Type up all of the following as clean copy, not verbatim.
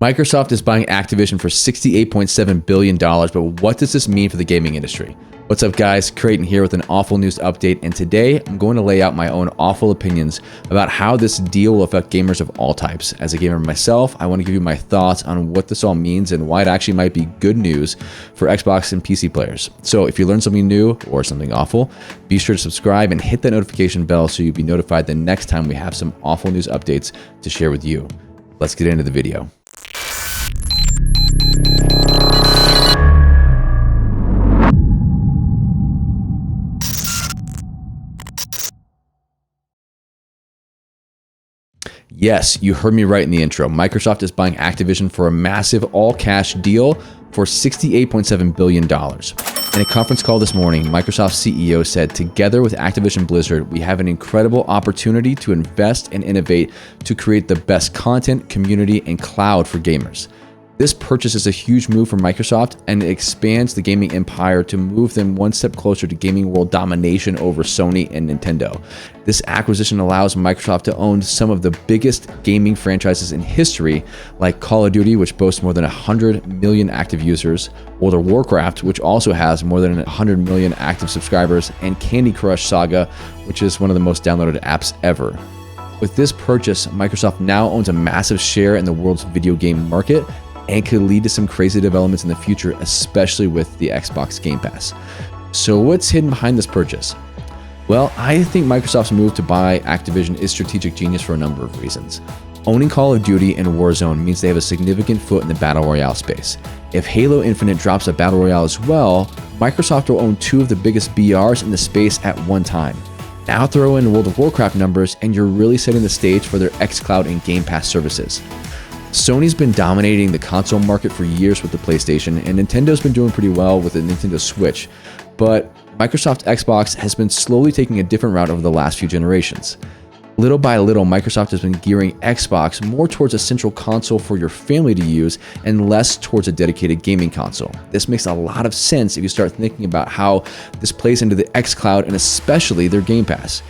Microsoft is buying Activision for $68.7 billion, but what does this mean for the gaming industry? What's up guys, Creighton here with an awful news update, and today I'm going to lay out my own awful opinions about how this deal will affect gamers of all types. As a gamer myself, I want to give you my thoughts on what this all means and why it actually might be good news for Xbox and PC players. So if you learn something new or something awful, be sure to subscribe and hit that notification bell so you'll be notified the next time we have some awful news updates to share with you. Let's get into the video. Yes, you heard me right in the intro. Microsoft is buying Activision for a massive all-cash deal for $68.7 billion. In a conference call this morning, Microsoft CEO said, "Together with Activision Blizzard, we have an incredible opportunity to invest and innovate to create the best content, community, and cloud for gamers. This purchase is a huge move for Microsoft, and it expands the gaming empire to move them one step closer to gaming world domination over Sony and Nintendo. This acquisition allows Microsoft to own some of the biggest gaming franchises in history, like Call of Duty, which boasts more than 100 million active users, World of Warcraft, which also has more than 100 million active subscribers, and Candy Crush Saga, which is one of the most downloaded apps ever. With this purchase, Microsoft now owns a massive share in the world's video game market, and could lead to some crazy developments in the future, especially with the Xbox Game Pass. So what's hidden behind this purchase? Well, I think Microsoft's move to buy Activision is strategic genius for a number of reasons. Owning Call of Duty and Warzone means they have a significant foot in the Battle Royale space. If Halo Infinite drops a Battle Royale as well, Microsoft will own two of the biggest BRs in the space at one time. Now throw in World of Warcraft numbers and you're really setting the stage for their xCloud and Game Pass services. Sony's been dominating the console market for years with the PlayStation, and Nintendo's been doing pretty well with the Nintendo Switch, but Microsoft Xbox has been slowly taking a different route over the last few generations. Little by little, Microsoft has been gearing Xbox more towards a central console for your family to use and less towards a dedicated gaming console. This makes a lot of sense if you start thinking about how this plays into the xCloud and especially their Game Pass.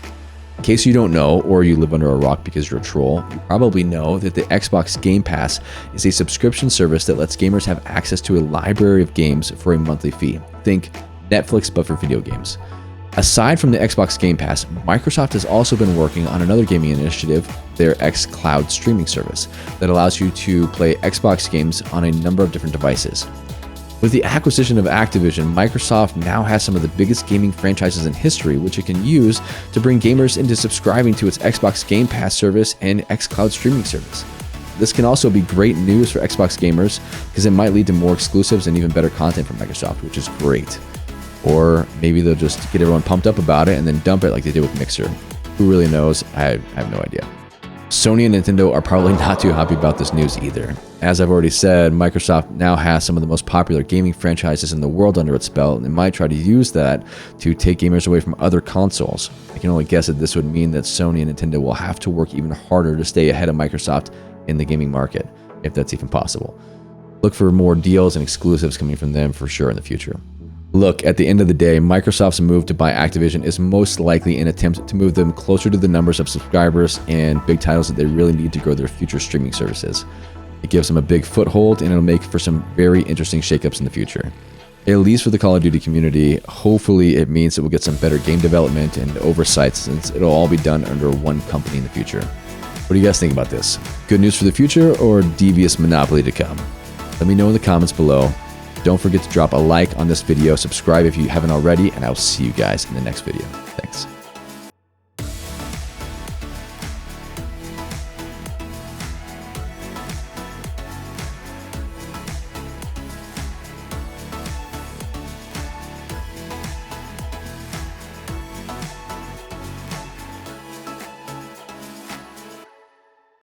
In case you don't know, or you live under a rock because you're a troll, you probably know that the Xbox Game Pass is a subscription service that lets gamers have access to a library of games for a monthly fee. Think Netflix, but for video games. Aside from the Xbox Game Pass, Microsoft has also been working on another gaming initiative, their xCloud streaming service, that allows you to play Xbox games on a number of different devices. With the acquisition of Activision, Microsoft now has some of the biggest gaming franchises in history, which it can use to bring gamers into subscribing to its Xbox Game Pass service and xCloud streaming service. This can also be great news for Xbox gamers because it might lead to more exclusives and even better content from Microsoft, which is great. Or maybe they'll just get everyone pumped up about it and then dump it like they did with Mixer. Who really knows? I have no idea. Sony and Nintendo are probably not too happy about this news either. As I've already said, Microsoft now has some of the most popular gaming franchises in the world under its belt, and they might try to use that to take gamers away from other consoles. I can only guess that this would mean that Sony and Nintendo will have to work even harder to stay ahead of Microsoft in the gaming market, if that's even possible. Look for more deals and exclusives coming from them for sure in the future. Look, at the end of the day, Microsoft's move to buy Activision is most likely an attempt to move them closer to the numbers of subscribers and big titles that they really need to grow their future streaming services. It gives them a big foothold, and it'll make for some very interesting shakeups in the future. At least for the Call of Duty community, hopefully it means that we'll get some better game development and oversight since it'll all be done under one company in the future. What do you guys think about this? Good news for the future or devious monopoly to come? Let me know in the comments below. Don't forget to drop a like on this video, subscribe if you haven't already, and I'll see you guys in the next video. Thanks.